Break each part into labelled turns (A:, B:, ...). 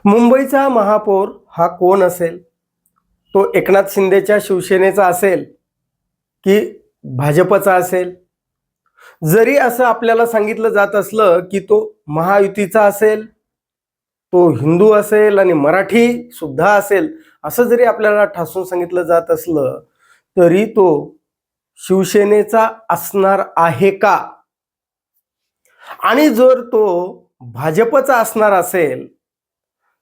A: मुंबईचा महापौर हा कोण असेल? तो एकनाथ शिंदेच्या शिवसेनेचा असेल की भाजपचा असेल? जरी असं आपल्याला सांगितलं जात असलं की तो महायुतीचा असेल, तो हिंदू असेल आणि मराठी सुद्धा असेल, असं जरी आपल्याला ठासून सांगितलं जात असलं, तरी तो शिवसेनेचा असणार आहे का? आणि जर तो भाजपचा असणार असेल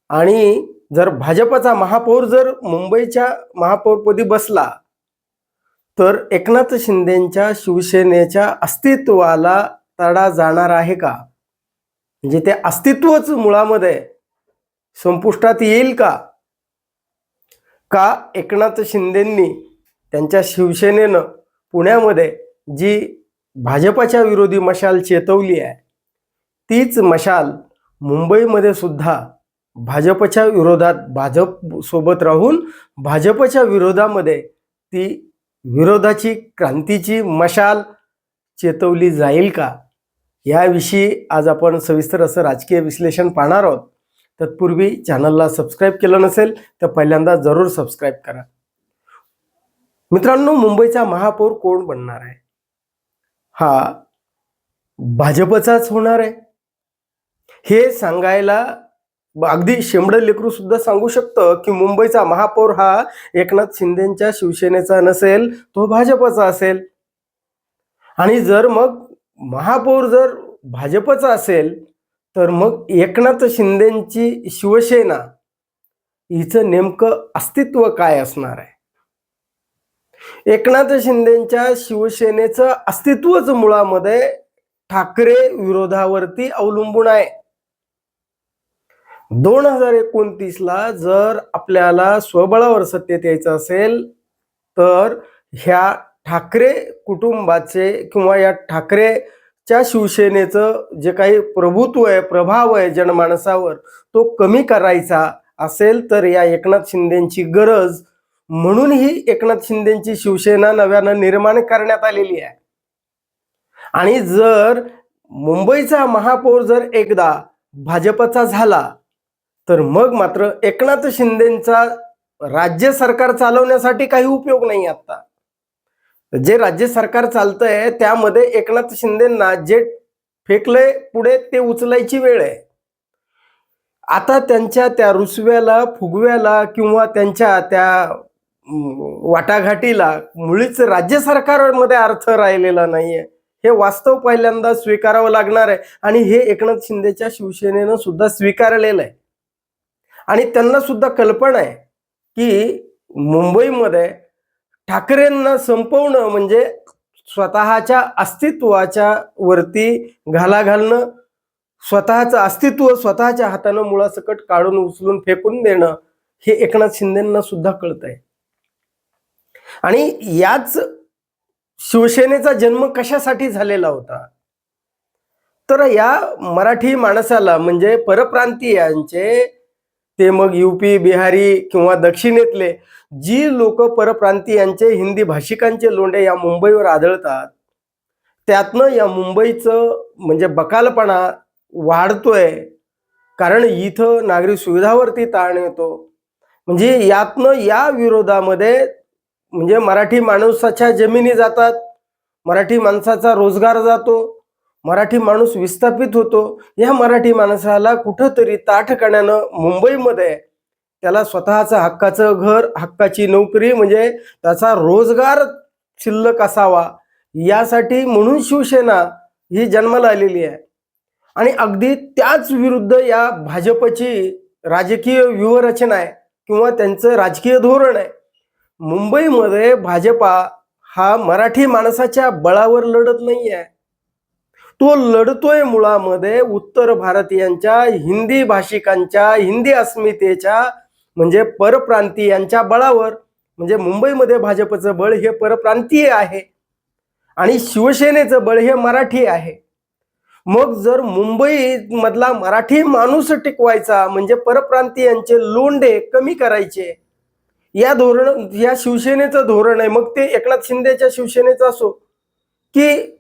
A: आणि जर भाजपचा महापौर जर मुंबईच्या महापौरपदी बसला, तर एकनाथ शिंदेच्या शिवसेनेच्या अस्तित्वाला तडा जाणार आहे का? म्हणजे ते अस्तित्वच मुळामध्ये संपुष्टात येईल का? का एकनाथ शिंदेंनी त्यांच्या शिवसेनेनं पुण्यामध्ये जी भाजपच्या विरोधी मशाल चेतवली आहे, तीच मशाल मुंबईमध्ये सुद्धा भाजपच्या विरोधात भाजप सोबत राहून भाजपच्या विरोधामध्ये ती विरोधाची क्रांतीची मशाल चेतवली जाईल का? याविषयी आज आपण सविस्तर असं राजकीय विश्लेषण पाहणार आहोत. तत्पूर्वी चॅनलला सबस्क्राईब केलं नसेल तर पहिल्यांदा जरूर सबस्क्राईब करा. मित्रांनो, मुंबईचा महापौर कोण बनणार आहे? हा भाजपचाच होणार आहे हे सांगायला अगदी शेंबडं लेकरू सुद्धा सांगू शकतं की मुंबईचा महापौर हा एकनाथ शिंदेच्या शिवसेनेचा नसेल, तो भाजपचा असेल. आणि जर मग महापौर जर भाजपचा असेल, तर मग एकनाथ शिंदेची शिवसेना हिचं नेमकं अस्तित्व काय असणार आहे? एकनाथ शिंदेच्या शिवसेनेचं अस्तित्वच मुळामध्ये ठाकरे विरोधावरती अवलंबून आहे. 2029 ला जर आपल्याला स्वबळावर सत्तेत यायचं असेल, तर ह्या ठाकरे कुटुंबाचे किंवा या ठाकरेच्या शिवसेनेचं जे काही प्रभुत्व आहे, प्रभाव आहे जनमानसावर, तो कमी करायचा असेल तर या एकनाथ शिंदेची गरज म्हणून ही एकनाथ शिंदेची शिवसेना नव्यानं निर्माण करण्यात आलेली आहे. आणि जर मुंबईचा महापौर जर एकदा भाजपचा झाला, तर मग मात्र एकनाथ शिंदेचा राज्य सरकार चालवण्यासाठी काही उपयोग नाही. आता जे राज्य सरकार चालतंय त्यामध्ये एकनाथ शिंदेंना जे फेकलंय पुढे ते उचलायची वेळ आहे. आता त्यांच्या त्या रुसव्याला, फुगव्याला किंवा त्यांच्या त्या वाटाघाटीला मुळीच राज्य सरकारमध्ये अर्थ राहिलेला नाहीये. हे वास्तव पहिल्यांदा स्वीकारावं लागणार आहे आणि हे एकनाथ शिंदेच्या शिवसेनेनं सुद्धा स्वीकारलेलं आहे. आणि त्यांना सुद्धा कल्पना आहे की मुंबईमध्ये ठाकरेंना संपवणं म्हणजे स्वतःच्या अस्तित्वाच्या वरती घाला घालणं, स्वतःचं अस्तित्व स्वतःच्या हातानं मुळासकट काढून उचलून फेकून देणं, हे एकनाथ शिंदेंना सुद्धा कळतंय. आणि याच शिवसेनेचा जन्म कशासाठी झालेला होता? तर या मराठी माणसाला म्हणजे परप्रांतीयांचे, ते मग यूपी, बिहारी किंवा दक्षिणेतले जी लोक परप्रांतीयांचे, हिंदी भाषिकांचे लोंढे या मुंबईवर आढळतात, त्यातनं या मुंबईचं म्हणजे बकालपणा वाढतोय. कारण इथं नागरी सुविधावरती ताण येतो. म्हणजे यातनं या विरोधामध्ये म्हणजे मराठी माणसाच्या जमिनी जातात, मराठी माणसाचा रोजगार जातो, मराठी माणूस विस्थापित होतो. या मराठी माणसाला कुठंतरी ताठकाण्यानं मुंबईमध्ये त्याला स्वतःचं हक्काचं घर, हक्काची नोकरी म्हणजे त्याचा रोजगार शिल्लक असावा, यासाठी म्हणून शिवसेना ही जन्माला आलेली आहे. आणि अगदी त्याच विरुद्ध या भाजपची राजकीय व्यूहरचना आहे किंवा त्यांचं राजकीय धोरण आहे. मुंबईमध्ये भाजपा हा मराठी माणसाच्या बळावर लढत नाही आहे. तो लढतोय मुळामध्ये उत्तर भारतीयांच्या, हिंदी भाषिकांच्या, हिंदी अस्मितेच्या म्हणजे परप्रांतीयांच्या बळावर. म्हणजे मुंबईमध्ये भाजपचं बळ हे परप्रांतीय आहे आणि शिवसेनेचं बळ हे मराठी आहे. मग जर मुंबई मधला मराठी माणूस टिकवायचा म्हणजे परप्रांतीयांचे लोंढे कमी करायचे, या शिवसेनेचं धोरण आहे. मग ते एकनाथ शिंदेच्या शिवसेनेचं असो की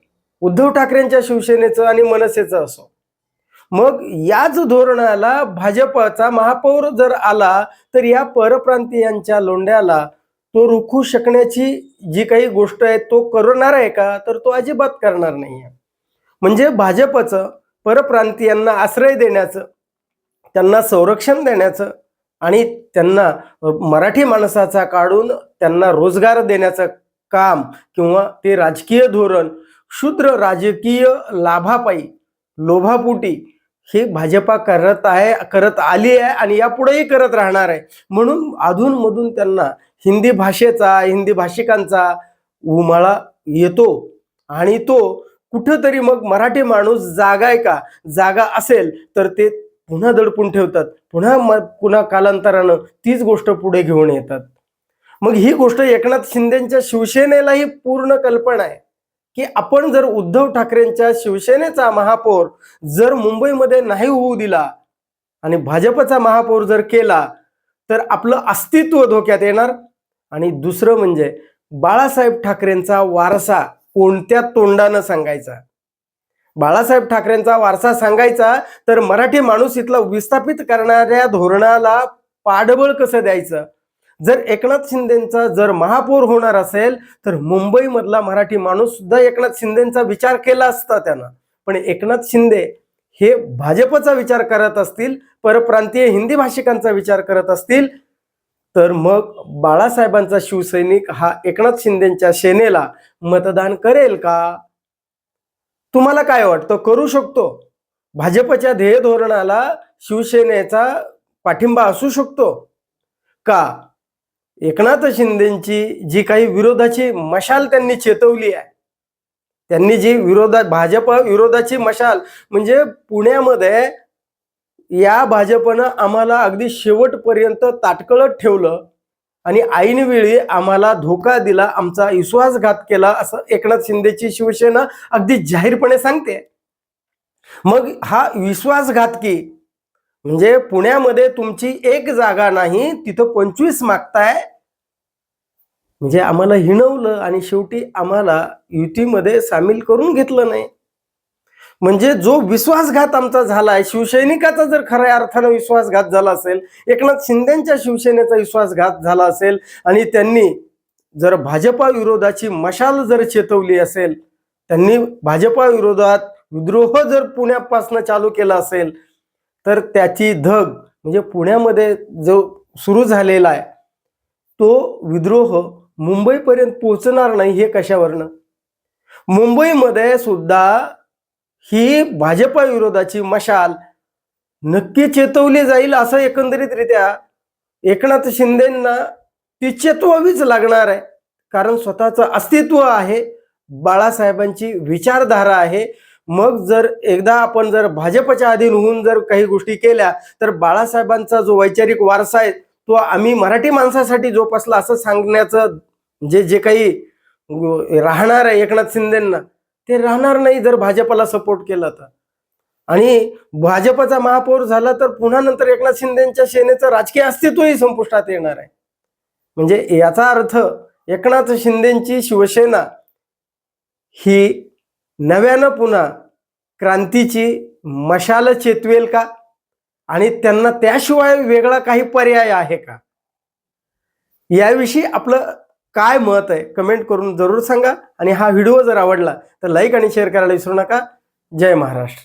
A: उद्धव ठाकरेंच्या शिवसेनेचं आणि मनसेचं असो. मग याच धोरणाला भाजपचा महापौर जर आला तर या परप्रांतीयांच्या लोंढ्याला तो रोखू शकण्याची जी काही गोष्ट आहे तो करणार आहे का, तर तो अजिबात करणार नाही आहे. म्हणजे भाजपचं परप्रांतीयांना आश्रय देण्याचं, त्यांना संरक्षण देण्याचं आणि त्यांना मराठी माणसाचा काढून त्यांना रोजगार देण्याचं काम किंवा ते राजकीय धोरण क्षुद्र राजकीय लाभापायी लोभापोटी हे भाजपा करत आली आहे आणि यापुढेही करत राहणार आहे. म्हणून अधूनमधून त्यांना हिंदी भाषिकांचा उमाळा येतो आणि तो कुठंतरी मग मराठी माणूस जागा आहे का, जागा असेल तर ते पुन्हा दडपून ठेवतात, पुन्हा कालांतरानं तीच गोष्ट पुढे घेऊन येतात. मग ही गोष्ट एकनाथ शिंदेच्या शिवसेनेलाही पूर्ण कल्पना आहे की आपण जर उद्धव ठाकरेंच्या शिवसेनेचा महापौर जर मुंबईमध्ये नाही होऊ दिला आणि भाजपचा महापौर जर केला तर आपलं अस्तित्व धोक्यात येणार. आणि दुसरं म्हणजे बाळासाहेब ठाकरेंचा वारसा कोणत्या तोंडानं सांगायचा. बाळासाहेब ठाकरेंचा वारसा सांगायचा तर मराठी माणूस इथला विस्थापित करणाऱ्या धोरणाला पाठबळ कसं द्यायचं. जर एकनाथ शिंदेचा जर महापौर होणार असेल तर मुंबईमधला मराठी माणूस सुद्धा एकनाथ शिंदेचा विचार केला असता त्यानं. पण एकनाथ शिंदे हे भाजपचा विचार करत असतील, परप्रांतीय हिंदी भाषिकांचा विचार करत असतील तर मग बाळासाहेबांचा शिवसैनिक हा एकनाथ शिंदेच्या सेनेला मतदान करेल का? तुम्हाला काय वाटतं, करू शकतो? भाजपच्या ध्येय धोरणाला शिवसेनेचा पाठिंबा असू शकतो का? एकनाथ शिंदेची जी काही विरोधाची मशाल त्यांनी चेतवली आहे, त्यांनी जी भाजप विरोधाची मशाल म्हणजे पुण्यामध्ये या भाजपनं आम्हाला अगदी शेवटपर्यंत ताटकळत ठेवलं आणि ऐनवेळी आम्हाला धोका दिला, आमचा विश्वासघात केला असं एकनाथ शिंदेची शिवसेना अगदी जाहीरपणे सांगते. मग हा विश्वासघातकी म्हणजे पुण्यामध्ये तुमची एक जागा नाही तिथं 25 मागताय, म्हणजे आम्हाला हिणवलं आणि शेवटी आम्हाला युतीमध्ये सामील करून घेतलं नाही. म्हणजे जो विश्वासघात आमचा झालाय, शिवसैनिकाचा जर खऱ्या अर्थानं विश्वासघात झाला असेल, एकनाथ शिंदेच्या शिवसेनेचा विश्वासघात झाला असेल आणि त्यांनी जर भाजपा विरोधाची मशाल जर चेतवली असेल, त्यांनी भाजपा विरोधात विद्रोह जर पुण्यापासून चालू केला असेल तर त्याची धग म्हणजे पुण्यामध्ये जो सुरू झालेला आहे तो विद्रोह मुंबईपर्यंत पोहोचणार नाही. हे कशावरनं? मुंबईमध्ये सुद्धा ही भाजपा विरोधाची मशाल नक्की चेतवली जाईल असं एकंदरीतरित्या एकनाथ शिंदेंना ती चेतवावीच लागणार आहे. कारण स्वतःचं अस्तित्व आहे, बाळासाहेबांची विचारधारा आहे. मग जर एकदा आपण जर भाजपच्या अधीन होऊन जर काही गोष्टी केल्या तर बाळासाहेबांचा जो वैचारिक वारसा आहे तो आम्ही मराठी माणसासाठी जोपासला असं सांगण्याचं जे काही राहणार आहे एकनाथ शिंदेंना ते राहणार नाही जर भाजपला सपोर्ट केला तर. आणि भाजपचा महापौर झाला तर पुन्हा नंतर एकनाथ शिंदेच्या सेनेचं राजकीय अस्तित्वही संपुष्टात येणार आहे. म्हणजे याचा अर्थ एकनाथ शिंदेची शिवसेना ही नव्यानं पुन्हा क्रांतीची मशाल चेतवेल का आणि त्यांना त्याशिवाय वेगळा काही पर्याय आहे का, याविषयी आपलं काय मत आहे कमेंट करून जरूर सांगा. आणि हा व्हिडिओ जर आवडला तर लाईक आणि शेअर करायला विसरू नका. जय महाराष्ट्र.